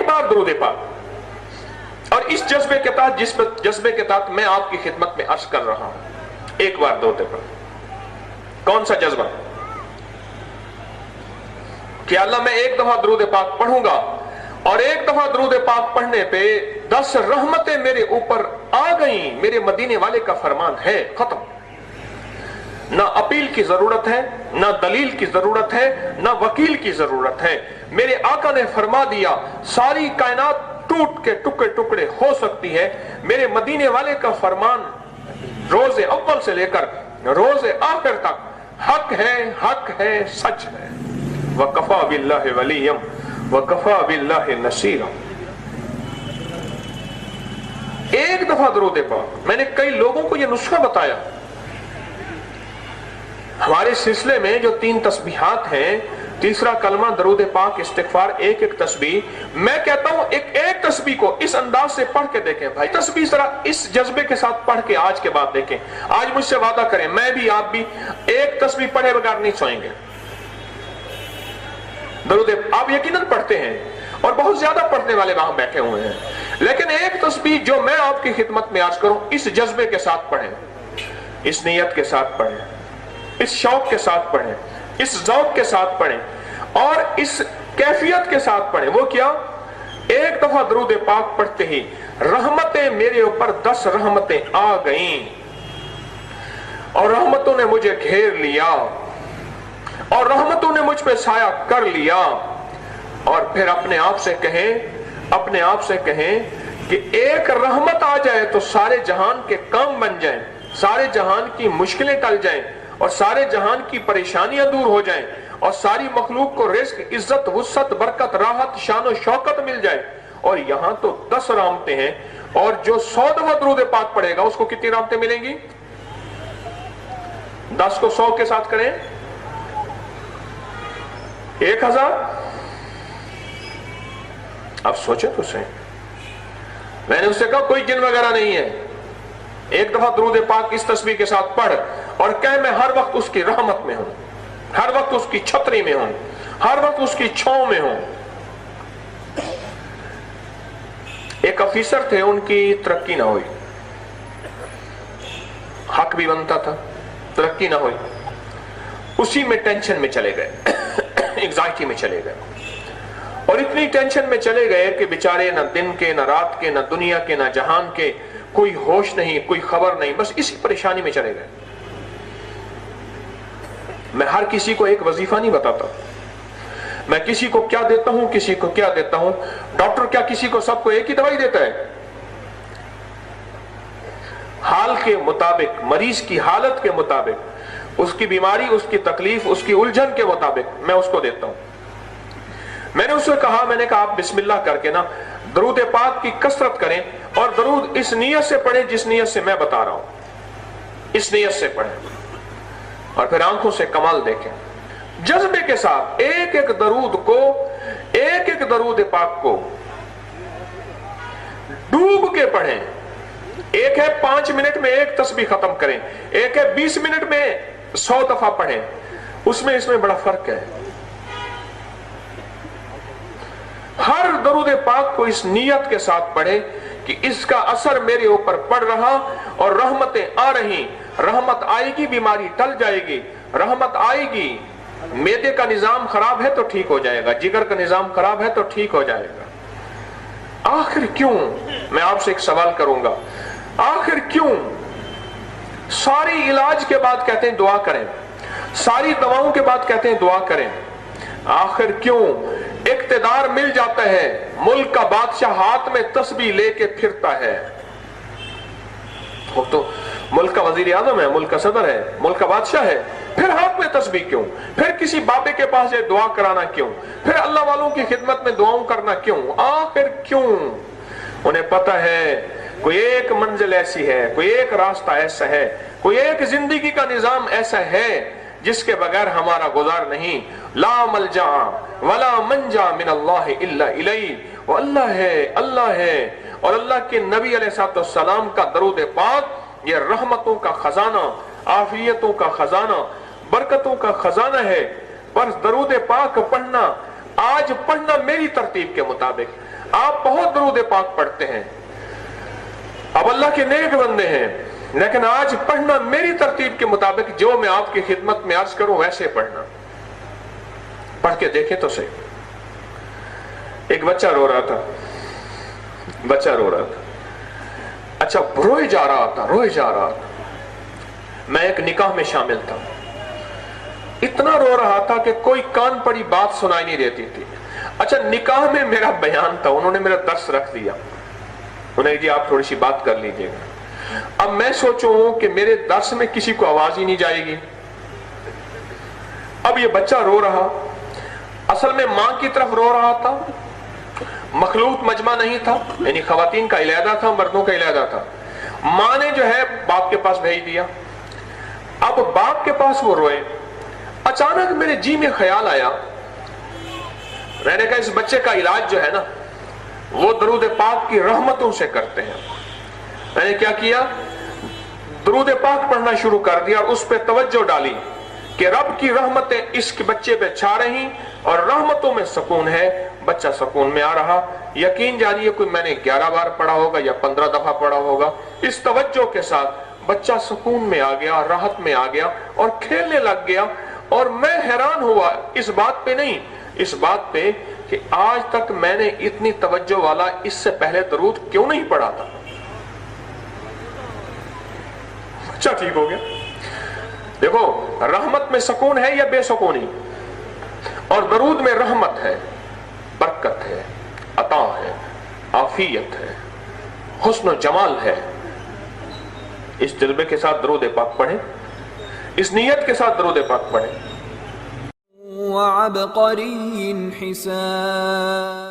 बार दरूद पाक। और इस जज्बे के तहत, जिस जज्बे के तहत मैं आपकी खिदमत में अर्ज कर रहा हूं, एक बार दरूद पाक। कौन सा जज्बा? कि अल्लाह मैं एक दफा दरूद पाक पढ़ूंगा और एक दफा दरूद पाक पढ़ने पे 10 रहमतें मेरे ऊपर आ गई। मेरे मदीने वाले का फरमान है, खत्म। ना अपील की जरूरत है, ना दलील की जरूरत है, ना वकील की जरूरत है। मेरे आका ने फरमा दिया, सारी कायनात टूट के टुकड़े टुकड़े हो सकती है, मेरे मदीने वाले का फरमान रोज़े अव्वल से लेकर रोज़े आखिर तक हक है, सच है। वकफा बिल्लाहि वलियम वकफा बिल्लाहि नसीरा। एक दफा दरूद पाक। मैंने कई लोगों को यह नुस्खा बताया। हमारे सिलसिले में जो 3 तस्बीहात हैं, तीसरा कलमा, दरूद पाक, इस्तिगफार, एक एक तस्बीह। मैं कहता हूं एक तस्बीह को इस अंदाज से पढ़ के देखें भाई। तस्बीह जरा इस जज्बे के साथ पढ़ के आज के बाद देखें। आज मुझसे वादा करें, मैं भी आप भी एक तस्बीह पढ़े बगैर नहीं सोएंगे। दरूद आप यकीनन पढ़ते हैं और बहुत ज्यादा पढ़ने वाले वहां बैठे हुए हैं, लेकिन एक तस्बीह जो मैं आपकी खिदमत में अर्ज करूं, इस जज्बे के साथ पढ़ें, इस नियत के साथ पढ़ें, इस शौक के साथ पढ़ें, इस ज़ौक़ के साथ पढ़ें और इस कैफियत के साथ पढ़ें। वो क्या? एक दफा दरूद पाक पढ़ते ही रहमतें मेरे ऊपर 10 रहमतें आ गईं और रहमतों ने मुझे घेर लिया और रहमतों ने मुझ पे साया कर लिया। और फिर अपने आप से कहें कि एक रहमत आ जाए तो सारे जहान के काम बन जाएं, सारे जहान की मुश्किलें टल जाएं और सारे जहान की परेशानियां दूर हो जाएं और सारी मखलूक को रिज़्क, इज्जत, वुसअत, बरकत, राहत, शान और शौकत मिल जाए। और यहां तो 10 रहमतें हैं और जो 100 दफा दरूद पाक पढ़ेगा उसको कितनी रहमतें मिलेंगी? 10 को 100 के साथ करें, 1000। अब सोचे तो सही। मैंने उससे कहा कोई जिन वगैरह नहीं है, एक दफा दरूद पाक इस तस्बीह के साथ पढ़ और कह मैं हर वक्त उसकी रहमत में हूं, हर वक्त उसकी छतरी में हूं, हर वक्त उसकी छांव में हूं। एक अफीसर थे, उनकी तरक्की ना हुई, हक भी बनता था, तरक्की ना हुई, उसी में टेंशन में चले गए, एंग्जाइटी में चले गए और इतनी टेंशन में चले गए कि बेचारे न दिन के, न रात के, न दुनिया के, न जहान के, कोई होश नहीं, कोई खबर नहीं, बस इसी परेशानी में चले गए। मैं हर किसी को एक वजीफा नहीं बताता, मैं किसी को क्या देता हूं, किसी को क्या देता हूं। डॉक्टर क्या किसी को सबको एक ही दवाई देता है? हाल के मुताबिक, मरीज की हालत के मुताबिक, उसकी बीमारी, उसकी तकलीफ, उसकी उलझन के मुताबिक मैं उसको देता हूं। मैंने उससे कहा, मैंने कहा आप बिस्मिल्लाह करके ना दरूद पाक की कसरत करें और दरूद इस नियत से पढ़ें जिस नियत से मैं बता रहा हूं, इस नियत से पढ़ें और फिर आंखों से कमाल देखें। जज्बे के साथ एक एक दरूद को, एक एक दरूद पाक को डूब के पढ़ें। एक है 5 मिनट में एक तस्बीह खत्म करें, एक है 20 मिनट में 100 दफा पढ़ें, उसमें इसमें बड़ा फर्क है। हर दरूद पाक को इस नियत के साथ पढ़े कि इसका असर मेरे ऊपर पड़ रहा और रहमतें आ रही, रहमत आएगी, बीमारी टल जाएगी, रहमत आएगी। मैदे का निजाम खराब है तो ठीक हो जाएगा, जिगर का निजाम खराब है तो ठीक हो जाएगा। आखिर क्यों, मैं आपसे एक सवाल करूंगा, आखिर क्यों सारी इलाज के बाद कहते हैं दुआ करें, सारी दवाओं के बाद कहते हैं दुआ करें? आखिर क्यों इक्तिदार मिल जाता है, मुल्क का बादशाह हाथ में तस्बीह लेके फिरता है? वो तो मुल्क का वजीर आजम है, मुल्क का सदर है, मुल्क का बादशाह है, फिर हाथ में तस्बीह क्यों? फिर किसी बाबे के पास जाए दुआ कराना क्यों? फिर अल्लाह वालों की खिदमत में दुआओं करना क्यों? आखिर क्यों? उन्हें पता है कोई एक मंजिल ऐसी है, कोई एक रास्ता ऐसा है, कोई एक जिंदगी का निजाम ऐसा है जिसके बगैर हमारा गुजार नहीं। ला मलजा वला मंजा मिन अल्लाह इल्ला इलैहि, वो अल्लाह है, अल्लाह है। और अल्लाह के नबी अलैहिस्सलाम का दरूद पाक ये रहमतों का खजाना, आफियतों का खजाना, बरकतों का खजाना है। पर दरूद पाक पढ़ना, आज पढ़ना मेरी तरतीब के मुताबिक, آپ بہت درود پاک پڑھتے ہیں، اب اللہ کے نیک بندے ہیں، لیکن آج پڑھنا میری ترتیب کے مطابق جو میں آپ کی خدمت میں عرض کروں ویسے پڑھنا۔ پڑھ کے دیکھیں تو صحیح۔ ایک بچہ رو رہا تھا، اچھا روئے جا رہا تھا۔ میں ایک نکاح میں شامل تھا، اتنا رو رہا تھا کہ کوئی کان پڑی بات سنائی نہیں دیتی تھی۔ اچھا نکاح میں میرا بیان تھا، انہوں نے میرا درس رکھ دیا، انہیں جی آپ تھوڑی سی بات کر لیجئے گا۔ اب میں سوچوں کہ میرے درس میں کسی کو آواز ہی نہیں جائے گی۔ اب یہ بچہ رو رہا، اصل میں ماں کی طرف رو رہا تھا، مخلوط مجمع نہیں تھا، یعنی خواتین کا علیحدہ تھا، مردوں کا علیحدہ تھا۔ ماں نے جو ہے باپ کے پاس بھیج دیا۔ اب باپ کے پاس وہ روئے، اچانک میرے جی میں خیال آیا، میں نے کہا اس بچے کا علاج جو ہے نا وہ درود پاک کی رحمتوں سے کرتے ہیں۔ میں نے کیا کیا، درود پاک پڑھنا شروع کر دیا اور اس پہ توجہ ڈالی کہ رب کی رحمتیں اس کے بچے پہ چھا رہی اور رحمتوں میں سکون ہے۔ بچہ سکون میں آ رہا، یقین جانیے کوئی میں نے 11 بار پڑھا ہوگا یا 15 دفعہ پڑھا ہوگا، اس توجہ کے ساتھ بچہ سکون میں آ گیا، راحت میں آ گیا اور کھیلنے لگ گیا۔ اور میں حیران ہوا اس بات پہ نہیں، اس بات پہ کہ آج تک میں نے اتنی توجہ والا اس سے پہلے درود کیوں نہیں پڑھا تھا۔ بچہ ٹھیک ہو گیا۔ دیکھو رحمت میں سکون ہے یا بے سکونی، اور درود میں رحمت ہے، برکت ہے، عطا ہے، عافیت ہے، حسن و جمال ہے۔ اس جذبے کے ساتھ درود پاک پڑھیں، اس نیت کے ساتھ درود پاک پڑھیں۔ وعبقری حسان